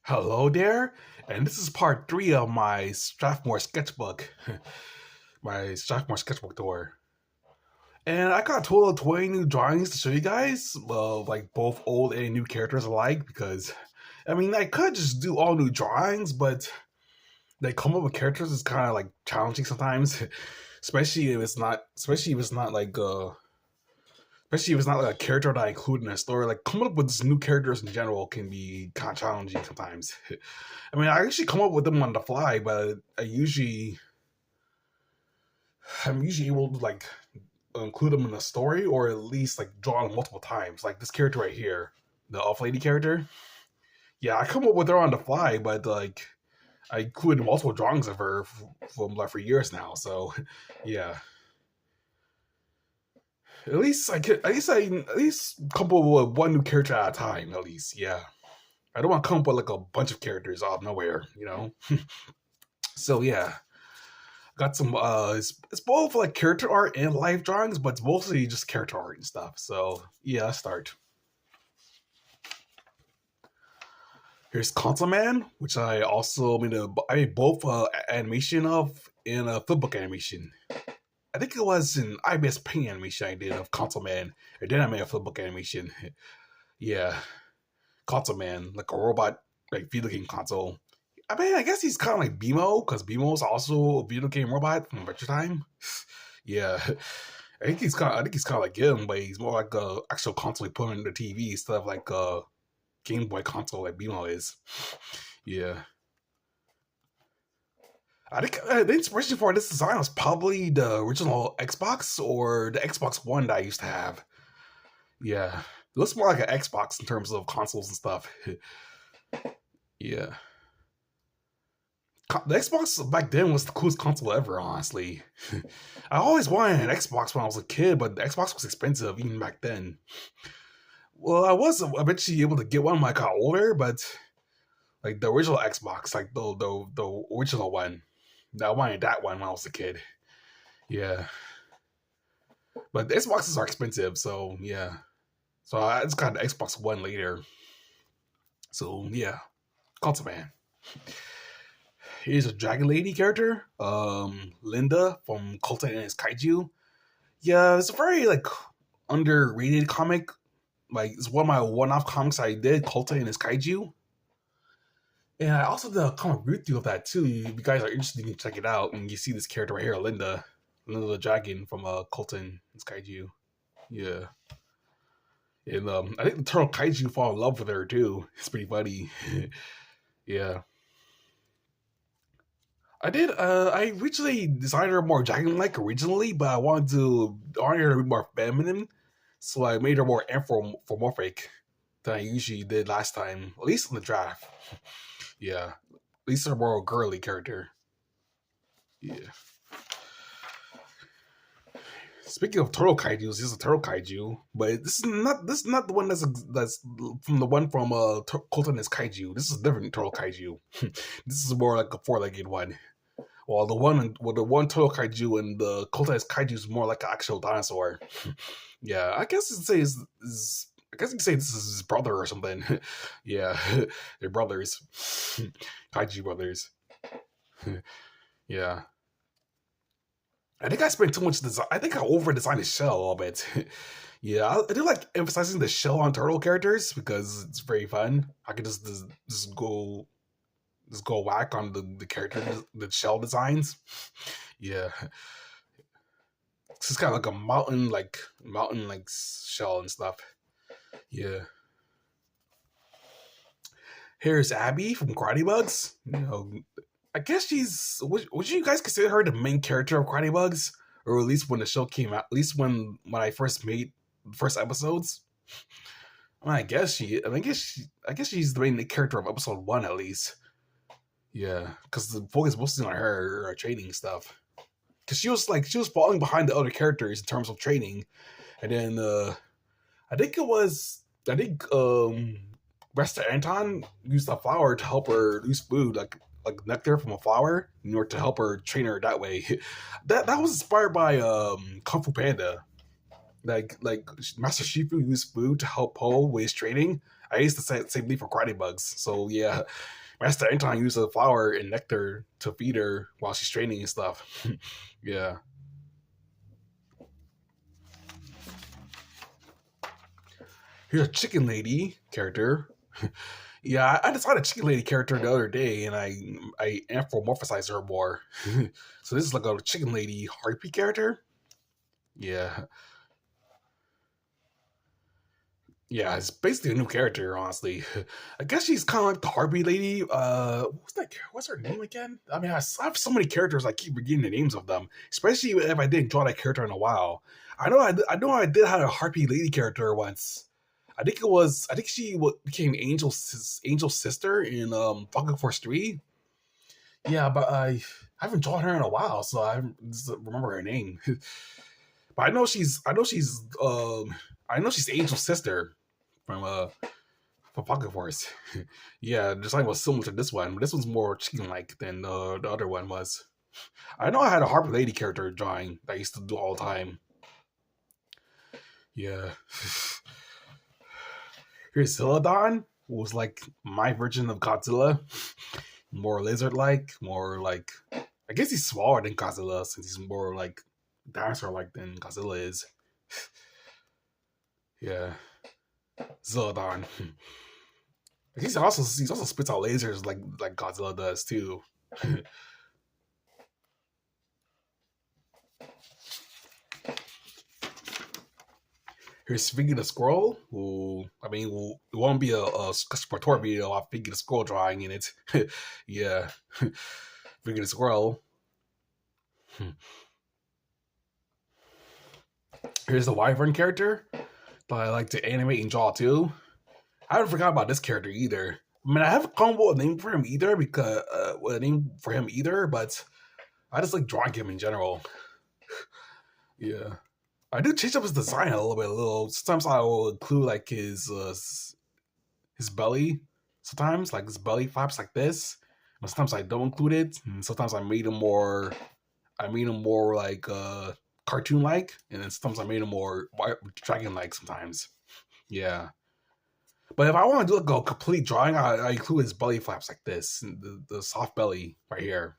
Hello there, and this is part three of my Strathmore sketchbook, my Strathmore sketchbook tour. And I got a total of 20 new drawings to show you guys, like both old and new characters alike. Because, I mean, I could just do all new drawings, but they come up with characters is kind of like challenging sometimes, especially if it's not like especially if it's not like a character that I include in a story. Like coming up with just new characters in general can be kind of challenging sometimes. I mean, I actually come up with them on the fly, but I'm usually able to like include them in a story or at least like draw them multiple times. Like this character right here, the off lady character. Yeah, I come up with her on the fly, but like I included multiple drawings of her from like for years now. So yeah, at least come up with one new character at a time. At least, yeah. I don't want to come up with like a bunch of characters out of nowhere. So yeah, got some. It's both like character art and life drawings, but it's mostly just character art and stuff. So yeah, let's start. Here's Console Man, which I made both animation of in a flipbook animation. I think it was an IBS Paint animation I did of Console Man, and then I made a flipbook animation. Yeah, Console Man, like a robot, like video game console. I mean, I guess he's kind of like BMO, because BMO is also a video game robot from Adventure Time. Yeah, I think he's kind of like him, but he's more like a actual console you put in the TV instead of like a Game Boy console like BMO is. Yeah, I think the inspiration for this design was probably the original Xbox or the Xbox One that I used to have. Yeah, it looks more like an Xbox in terms of consoles and stuff. Yeah. The Xbox back then was the coolest console ever, honestly. I always wanted an Xbox when I was a kid, but the Xbox was expensive even back then. Well, I was eventually able to get one when I got older, but like the original Xbox, like the original one, I wanted that one when I was a kid. Yeah, but the Xboxes are expensive, so yeah. So I just got the Xbox One later. So yeah, console man. Here's a Dragon Lady character, Linda from Colton and his Kaiju. Yeah, it's a very like underrated comic. Like it's one of my one-off comics I did, Colton and his Kaiju. And I also did a comic review of that too. If you guys are interested, you can check it out. And you see this character right here, Linda the Dragon from Colton and his Kaiju. Yeah. And I think the turtle kaiju fall in love with her too. It's pretty funny. Yeah. I originally designed her more dragon-like originally, but I wanted her to be more feminine, so I made her more anthropomorphic than I usually did last time, at least in the draft. Yeah, at least a more girly character. Yeah. Speaking of turtle kaiju, this is a turtle kaiju, but this is not the one that's from the one from Colton's Kaiju. This is a different turtle kaiju. This is more like a four-legged one. Well, the one turtle kaiju and the Colton's Kaiju is more like an actual dinosaur. Yeah, I guess you could say this is his brother or something. Yeah, they're brothers, kaiju brothers. Yeah. I think I spent too much design. I think I over designed the shell a little bit. Yeah, I do like emphasizing the shell on turtle characters because it's very fun. I could just go whack on the character the shell designs. Yeah, it's just kind of like a mountain like shell and stuff. Yeah. Here's Abby from Karate Bugs. I guess would you guys consider her the main character of Karate Bugs, or at least when the show came out, at least when I first made the first episodes. Well, I guess she's the main character of episode one at least. Yeah, because the focus mostly on her training stuff. Because she was falling behind the other characters in terms of training, and then I think Resta Anton used a flower to help her lose food, like nectar from a flower, in order to help her train her that way. That was inspired by Kung Fu Panda. Like Master Shifu used food to help Po with his training. I used to say same thing for karate bugs. So yeah, Master Anton used a flower and nectar to feed her while she's training and stuff. Yeah. Here's a chicken lady character. Yeah, I decided chicken lady character the other day, and I anthropomorphized her more. So this is like a chicken lady harpy character. Yeah, yeah, it's basically a new character, honestly. I guess she's kind of like the harpy lady. What's that? What's her name again? I mean, I have so many characters. I keep forgetting the names of them, especially if I didn't draw that character in a while. I know I did have a harpy lady character once. I think it was. I think she became Angel's sister in Falcon Force 3. Yeah, but I haven't drawn her in a while, so I don't just remember her name. But I know she's Angel's sister from from Pocket Force. Yeah, the design was similar to this one, but this one's more chicken like than the other one was. I know I had a Harper Lady character drawing that I used to do all the time. Yeah. Here's Celadon, who was like my version of Godzilla. More lizard like, more like I guess he's smaller than Godzilla since he's more like dinosaur like than Godzilla is. Yeah. Celadon. He's also spits out lasers like Godzilla does too. Here's Figgy the Squirrel, who I mean, it won't be a Sportor video of Figgy the Squirrel drawing in it. Yeah, Figgy the Squirrel. Here's the Wyvern character that I like to animate and draw too. I haven't forgot about this character either. I mean, I haven't come up with a name for him either but I just like drawing him in general. Yeah. I do change up his design a little bit. Sometimes I will include like his belly. Sometimes like his belly flaps like this. But sometimes I don't include it. And sometimes I made him more like cartoon like, and then sometimes I made him more dragon like. Sometimes, yeah. But if I want to do like a complete drawing, I include his belly flaps like this, the soft belly right here.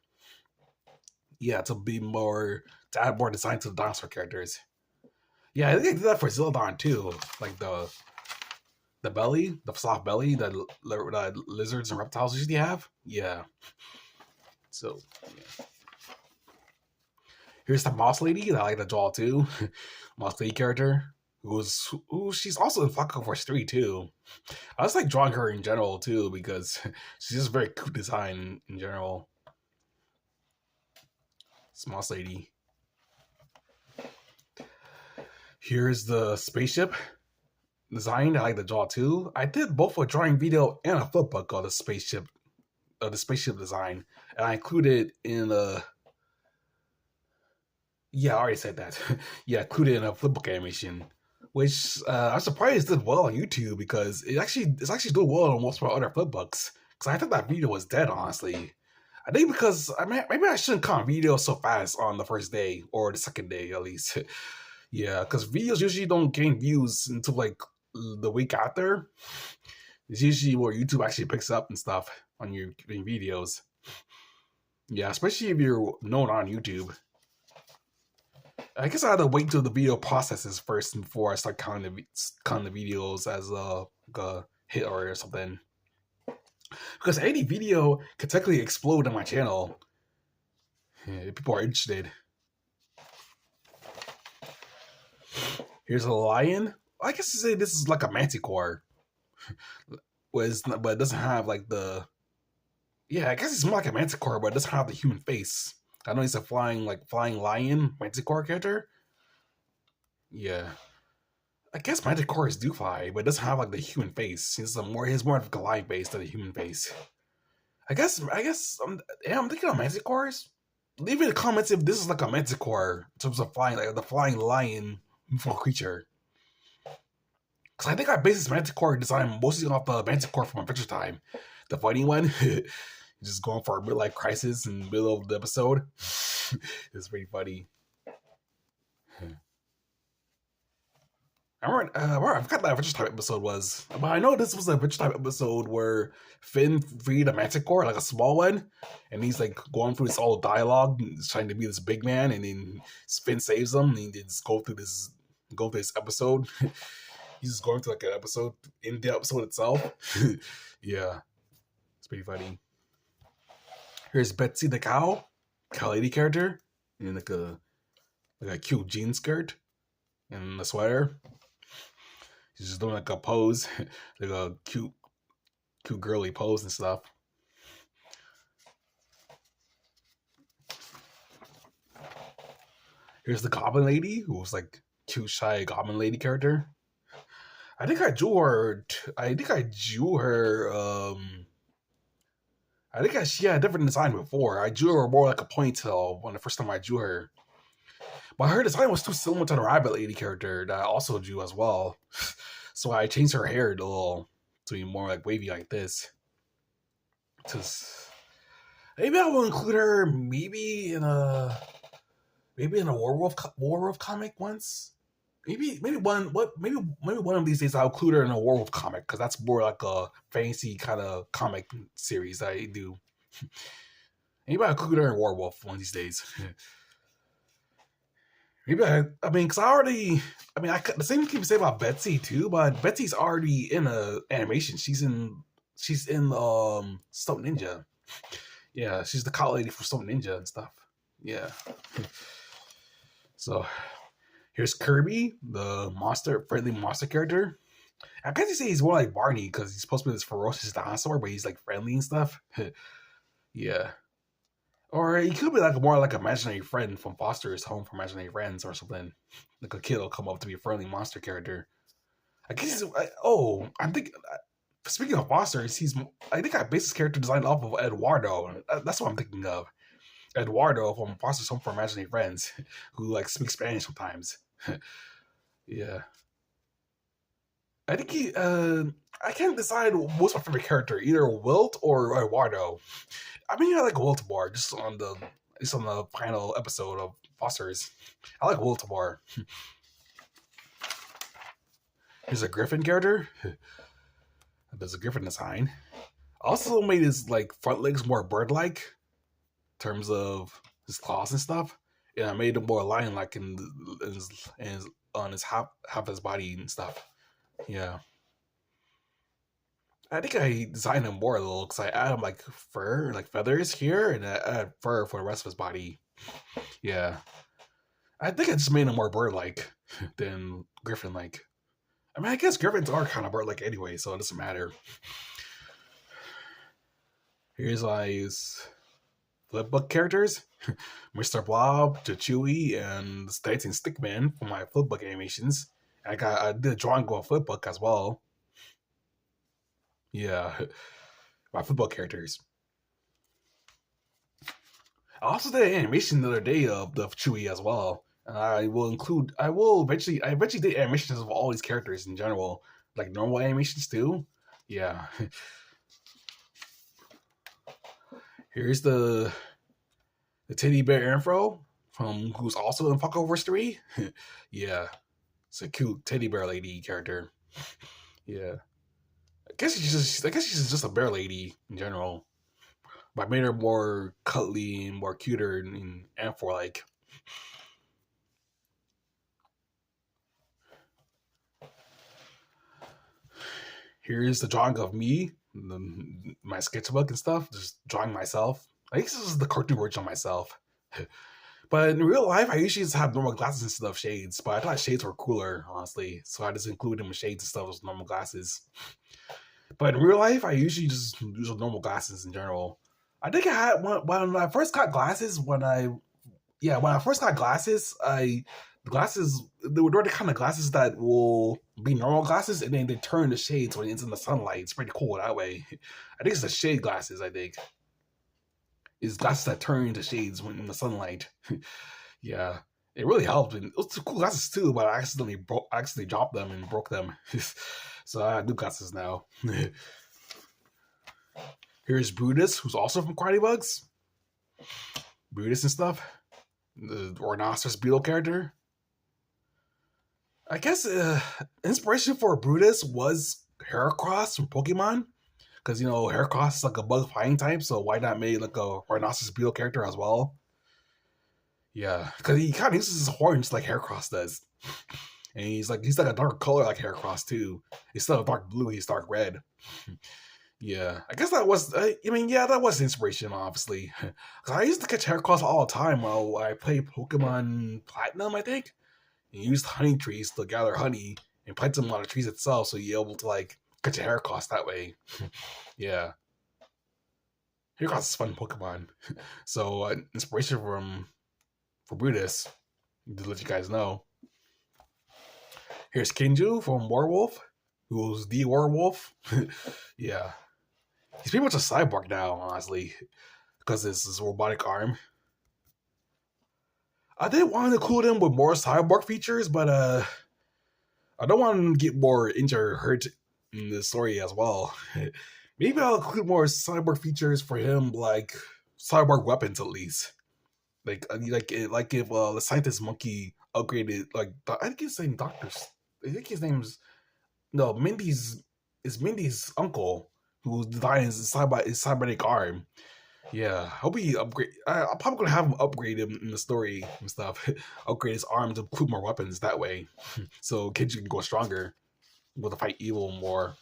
Yeah, to add more design to the dinosaur characters. Yeah, I think I did that for Zildon too. Like the belly, the soft belly that lizards and reptiles usually have. Yeah. So yeah. Here's the mouse lady that I like to draw too. Mouse lady character. Who she's also in Flacco Force 3 too. I just like drawing her in general too because she's just very cool design in general. This mouse lady. Here's the spaceship design I like to draw too. I did both a drawing video and a flipbook of the spaceship design, and I included in a. Yeah, I already said that. Yeah, included in a flipbook animation, which I'm surprised did well on YouTube because it's actually doing well on most of my other flipbooks. Because I thought that video was dead, honestly. I think because maybe I shouldn't comment videos so fast on the first day or the second day at least. Yeah, because videos usually don't gain views until like the week after. It's usually where YouTube actually picks up and stuff on your videos. Yeah, especially if you're known on YouTube. I guess I had to wait till the video processes first before I start counting the videos as a hit or something. Because any video could technically explode on my channel. Yeah, if people are interested. Here's a lion. I guess to say this is like a manticore. But it doesn't have like the. Yeah, I guess it's more like a manticore, but it doesn't have the human face. I know he's a flying lion manticore character. Yeah. I guess manticores do fly, but it doesn't have like the human face. He has more of a lion face than a human face. I guess I'm thinking of manticores. Leave in the comments if this is like a manticore in terms of flying, like the flying lion creature. Because I think I based this manticore design mostly off the manticore from Adventure Time, the fighting one. Just going for a midlife crisis in the middle of the episode. It's pretty funny. I forgot that Adventure Time episode was, but I know this was an Adventure Time episode where Finn freed a Manticore, like a small one, and he's like going through this all dialogue, and he's trying to be this big man, and then Finn saves him, and he just go through this episode. He's just going through like an episode in the episode itself. Yeah, it's pretty funny. Here's Betsy the cow lady character, in like a cute jean skirt and a sweater. She's just doing like a pose, like a cute girly pose and stuff. Here's the Goblin Lady, who was like cute, shy Goblin Lady character. I think I drew her. I think I drew her. She had a different design before. I drew her more like a ponytail when the first time I drew her. But her design was too similar to the Rabbit Lady character that I also drew as well. So I changed her hair a little to be more like wavy like this. Just maybe I will include her maybe in a werewolf comic once. Maybe one of these days I'll include her in a werewolf comic because that's more like a fancy kind of comic series that I do. Maybe I'll include her in werewolf one of these days. Maybe because the same can be said about Betsy too, but Betsy's already in a animation. She's in Stone Ninja. Yeah, she's the cow lady for Stone Ninja and stuff. Yeah. So here's Kirby, the friendly monster character. I guess you say he's more like Barney because he's supposed to be this ferocious dinosaur, but he's like friendly and stuff. Yeah. Or he could be like more like an imaginary friend from Foster's Home for Imaginary Friends or something. Like a kid will come up to be a friendly monster character. I guess I'm thinking. Speaking of Foster's, I think I based his character design off of Eduardo. That's what I'm thinking of. Eduardo from Foster's Home for Imaginary Friends, who like speaks Spanish sometimes. Yeah. I think I can't decide what's my favorite character, either Wilt or Eduardo. I like Wilt more, just on the final episode of Foster's. I like Wilt more. Here's a Griffin character. There's a Griffin design. I also made his like front legs more bird-like in terms of his claws and stuff. And I made him more lion-like on his half his body and stuff. Yeah. I think I designed him more a little because I add him like fur, like feathers here, and I add fur for the rest of his body. Yeah. I think I just made him more bird-like than Griffin-like. I guess Griffins are kind of bird-like anyway, so it doesn't matter. Here's his flipbook characters. Mr. Blob, Chewie, and the Dancing Stickman for my flipbook animations. I did a drawing of a flipbook as well. Yeah, my football characters. I also did an animation the other day of the Chewie as well. I eventually did animations of all these characters in general, like normal animations too. Yeah. Here's the teddy bear Anfro who's also in Fuckoverse 3. Yeah, it's a cute teddy bear lady character. Yeah. I guess she's just a bear lady in general. But I made her more cuddly and more cuter and Ampho like. Here's the drawing of me, my sketchbook and stuff, just drawing myself. I think this is the cartoon version of myself. But in real life, I usually just have normal glasses instead of shades. But I thought shades were cooler, honestly. So I just included them with shades instead of normal glasses. But in real life, I usually just use normal glasses in general. I think I had when I first got glasses. When I first got glasses, the glasses they were the kind of glasses that will be normal glasses, and then they turn to shades when it's in the sunlight. It's pretty cool that way. I think it's the shade glasses. I think it's glasses that turn into shades when in the sunlight. Yeah, it really helped. And it was cool glasses too, but I accidentally dropped them and broke them. So I have new glasses now. Here's Brutus, who's also from Karate Bugs. Brutus and stuff. The rhinoceros beetle character. I guess inspiration for Brutus was Heracross from Pokemon. Because, Heracross is like a bug fighting type, so why not make like a Rhinoceros beetle character as well? Yeah, because he kind of uses his horns like Heracross does. And he's like a dark color like Heracross too. Instead of dark blue, he's dark red. Yeah, I guess that was. Yeah, that was inspiration, obviously. Because I used to catch Heracross all the time while I played Pokemon Platinum, I think. And used honey trees to gather honey and plant them on the trees itself, so you're able to like catch a Heracross that way. Yeah, Heracross is a fun Pokemon. So inspiration for Brutus, to let you guys know. Here's Kinju from Werewolf, who's the werewolf. Yeah, he's pretty much a cyborg now, honestly, because it's his robotic arm. I did want to include him with more cyborg features, but I don't want him to get more injured or hurt in the story as well. Maybe I'll include more cyborg features for him, like cyborg weapons at least. Like if the scientist monkey upgraded, like I think his name Doctor. I think his name's no Mindy's. Is Mindy's uncle who's designed his cybernetic arm. Yeah, hope he upgrade. I'm probably gonna have him upgrade him in the story and stuff. Upgrade his arm to include more weapons that way, so Kenji can go stronger, able to fight evil more.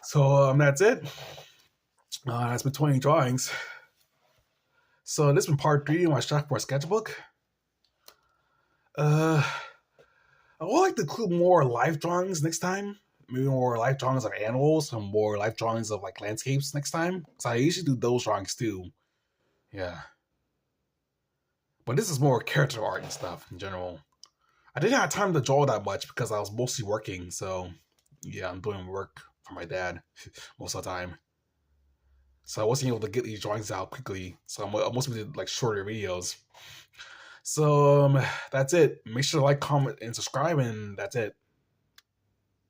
So that's it. That's been 20 drawings. So this has been part 3 of my Strathmore sketchbook. I would like to include more life drawings next time. Maybe more life drawings of animals and more life drawings of like landscapes next time. So I usually do those drawings too. Yeah. But this is more character art and stuff in general. I didn't have time to draw that much because I was mostly working. So yeah, I'm doing work for my dad most of the time. So I wasn't able to get these drawings out quickly. So I mostly did like shorter videos. So that's it. Make sure to like, comment, and subscribe, and that's it.